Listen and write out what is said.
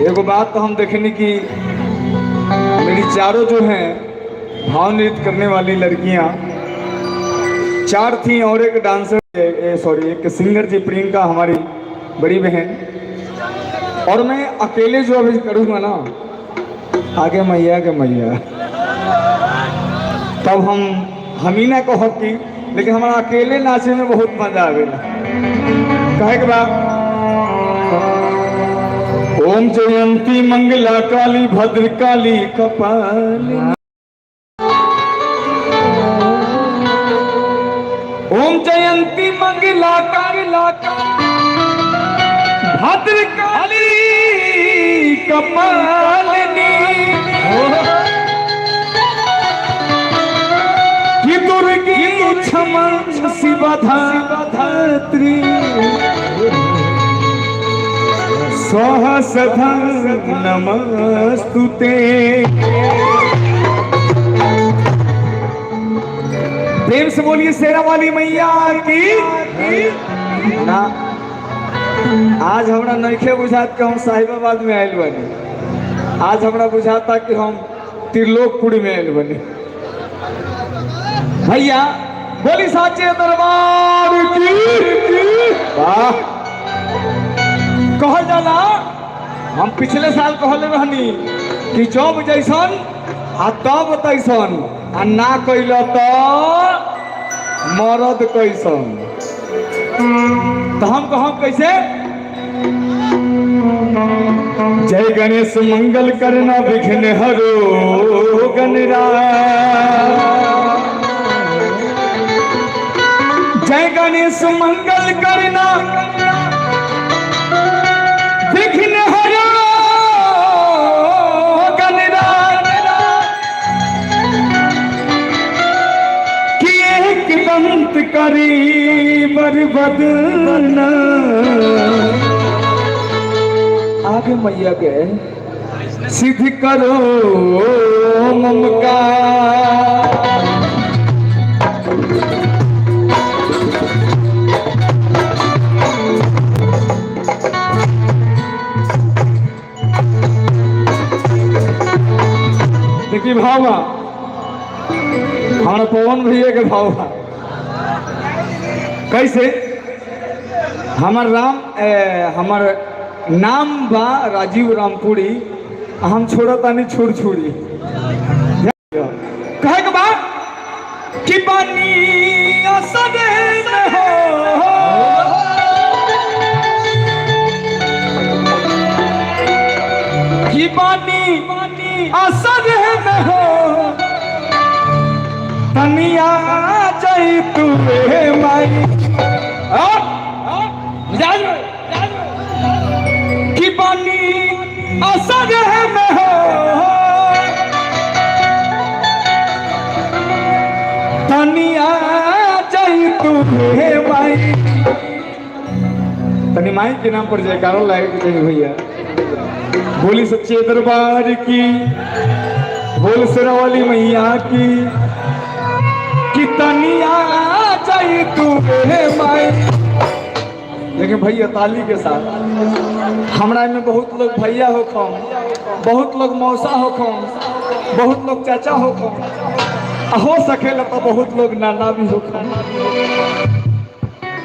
एगो बात तो हम देखेंगे कि मेरी चारों जो हैं भाव नृत्य करने वाली लड़कियां चार थी और एक डांसर सॉरी एक सिंगर थी प्रियंका हमारी बड़ी बहन, और मैं अकेले जो अभी करूँगा ना आगे मैया के मैया तब हम ही ना कहो कि, लेकिन हमारा अकेले नाचे में बहुत मजा आवेला। कहे के बाद ओम जयंती मंगला काली भद्र काली कपालिनी, ओम जयंती मंगला काला भद्र काली कपालिनी, कि दुर्गी क्षमा शिवा धात्री स्वाहा सदा नमस्तुते। प्रेम से बोलिए शेरा वाली मैया की ना। आज हमरा नइखे बुझात कि हम साहिबाबाद में आयल बनी, आज हमरा बुझाता कि हम त्रिलोकपुरी में आयल बनी। भैया बोली साचे दरबार की वाह। कहल जाला हम पिछले साल कहले रहनी कि जब जैसन आ तब तैसन आ ना कैल तो मरद कैसन। तो हम कहब कैसे, जय गणेश मंगल करना विघ्न हरो गणराज, जय गणेश मंगल करना विघ्न हरो गणराज, कि एक दंत करी बरबदना। आगे मैया के सिद्ध करो ममकार, देखिए भावा हमारा पवन भैया के भावा कैसे, हमार हमार नाम बा राजीव रामपुरी, हम छोड़ा तानी छुड़ छुड़ी। कहे के बाद कि पानी असरे में हो, कि पानी असर में हो, तनिया जाई तू माई कि पानी असर में हो, तनिया जाई तू माई। तनी माई के नाम पर जयकारा लागे चाहिए भैया। बोली सच्चे दरबार की, बोल शेरा वाली मैया की, कि तनिया जाई तू माई। लेकिन भैया ताली के साथ हमरा में बहुत लोग भैया हो खम, बहुत लोग मौसा हो खम, बहुत लोग चाचा हो खम, हो सकेला तो बहुत लोग नाना भी हो खम।